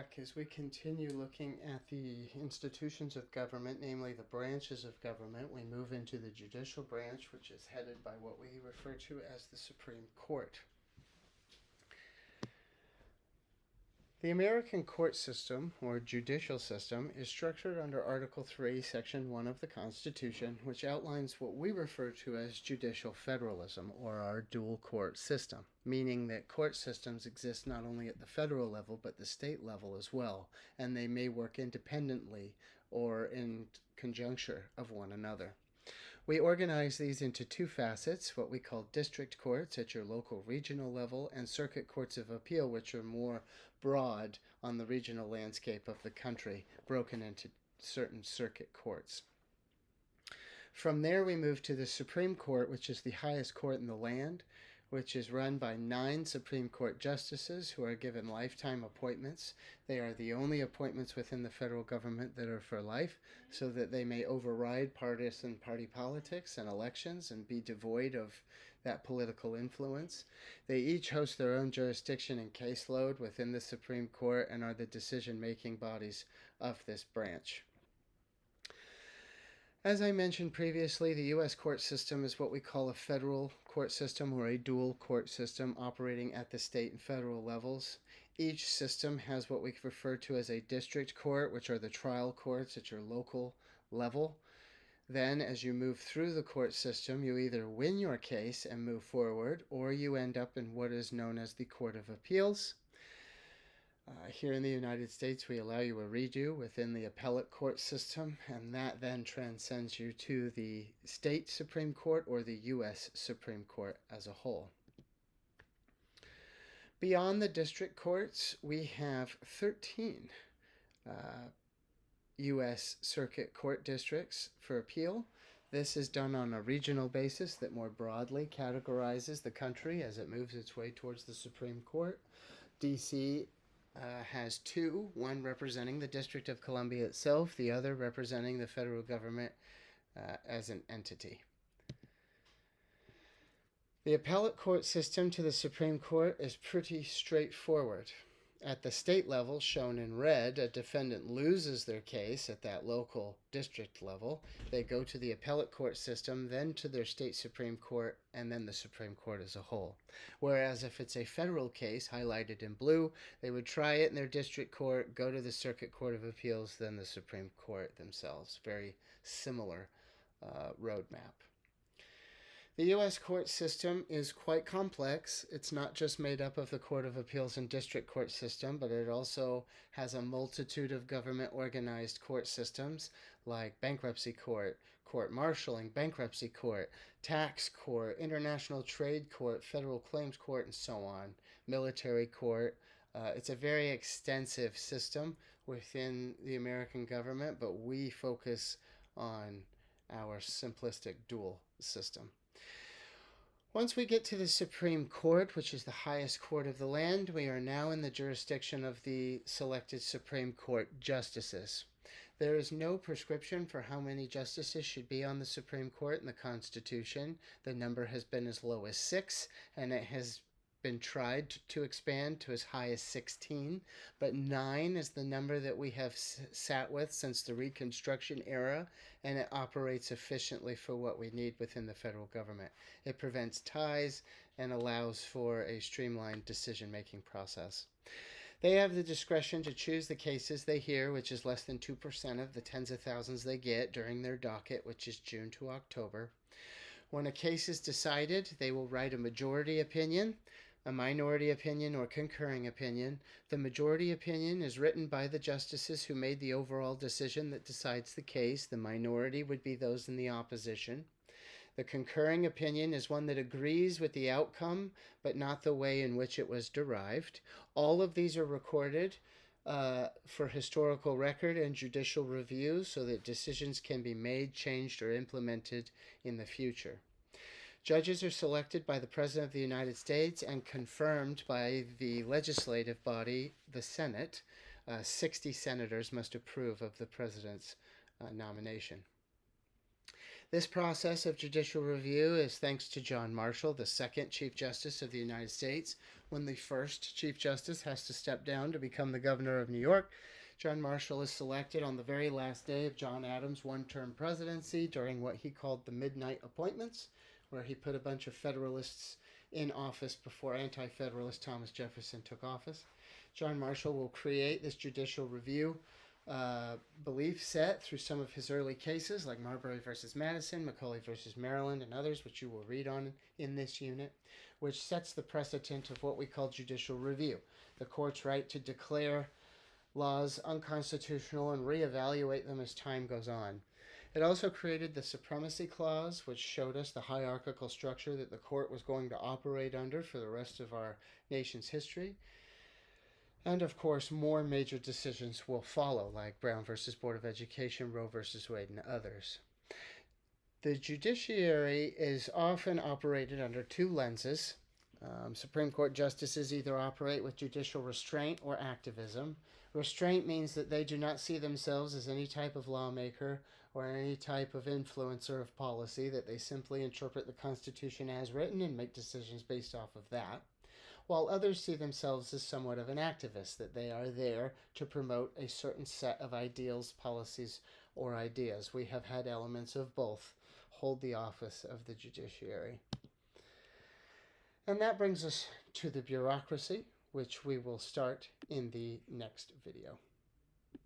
back as we continue looking at the institutions of government, namely the branches of government. We move into the judicial branch, which is headed by what we refer to as the Supreme Court. The American court system, or judicial system, is structured under Article 3, Section 1 of the Constitution, which outlines what we refer to as judicial federalism, or our dual court system, meaning that court systems exist not only at the federal level, but the state level as well, and they may work independently or in conjuncture of one another. We organize these into two facets, what we call district courts at your local regional level, and circuit courts of appeal, which are more broad on the regional landscape of the country, broken into certain circuit courts. From there, we move to the Supreme Court, which is the highest court in the land, which is run by 9 Supreme Court justices who are given lifetime appointments. They are the only appointments within the federal government that are for life, so that they may override partisan party politics and elections and be devoid of that political influence. They each host their own jurisdiction and caseload within the Supreme Court and are the decision-making bodies of this branch. As I mentioned previously, the U.S. court system is what we call a federal court system or a dual court system operating at the state and federal levels. Each system has what we refer to as a district court, which are the trial courts at your local level. Then, as you move through the court system, you either win your case and move forward, or you end up in what is known as the Court of Appeals. Here in the United States, we allow you a redo within the appellate court system, and that then transcends you to the state Supreme Court or the U.S. Supreme Court as a whole. Beyond the district courts, we have 13 U.S. Circuit Court districts for appeal. This is done on a regional basis that more broadly categorizes the country as it moves its way towards the Supreme Court. D.C. has 2, one representing the District of Columbia itself, the other representing the federal government as an entity. The appellate court system to the Supreme Court is pretty straightforward. At the state level, shown in red, a defendant loses their case at that local district level. They go to the appellate court system, then to their state Supreme Court, and then the Supreme Court as a whole. Whereas if it's a federal case, highlighted in blue, they would try it in their district court, go to the Circuit Court of Appeals, then the Supreme Court themselves. Very similar roadmap. The U.S. court system is quite complex. It's not just made up of the Court of Appeals and district court system, but it also has a multitude of government-organized court systems like bankruptcy court, court-martialing, bankruptcy court, tax court, international trade court, federal claims court, and so on, military court. It's a very extensive system within the American government, but we focus on our simplistic dual system. Once we get to the Supreme Court, which is the highest court of the land, we are now in the jurisdiction of the selected Supreme Court justices. There is no prescription for how many justices should be on the Supreme Court in the Constitution. The number has been as low as 6, and it has been tried to expand to as high as 16, but 9 is the number that we have sat with since the Reconstruction era, and it operates efficiently for what we need within the federal government. It prevents ties and allows for a streamlined decision-making process. They have the discretion to choose the cases they hear, which is less than 2% of the tens of thousands they get during their docket, which is June to October. When a case is decided, they will write a majority opinion, a minority opinion, or concurring opinion. The majority opinion is written by the justices who made the overall decision that decides the case. The minority would be those in the opposition. The concurring opinion is one that agrees with the outcome, but not the way in which it was derived. All of these are recorded for historical record and judicial review so that decisions can be made, changed, or implemented in the future. Judges are selected by the President of the United States and confirmed by the legislative body, the Senate. 60 senators must approve of the President's nomination. This process of judicial review is thanks to John Marshall, the second Chief Justice of the United States. When the first Chief Justice has to step down to become the governor of New York, John Marshall is selected on the very last day of John Adams' one-term presidency during what he called the Midnight Appointments, where he put a bunch of Federalists in office before anti-Federalist Thomas Jefferson took office. John Marshall will create this judicial review belief set through some of his early cases like Marbury versus Madison, Macaulay versus Maryland, and others, which you will read on in this unit, which sets the precedent of what we call judicial review, the court's right to declare laws unconstitutional and reevaluate them as time goes on. It also created the Supremacy Clause, which showed us the hierarchical structure that the court was going to operate under for the rest of our nation's history. And of course, more major decisions will follow, like Brown versus Board of Education, Roe versus Wade, and others. The judiciary is often operated under two lenses. Supreme Court justices either operate with judicial restraint or activism. Restraint means that they do not see themselves as any type of lawmaker or any type of influencer of policy, that they simply interpret the Constitution as written and make decisions based off of that, while others see themselves as somewhat of an activist, that they are there to promote a certain set of ideals, policies, or ideas. We have had elements of both hold the office of the judiciary. And that brings us to the bureaucracy, which we will start in the next video.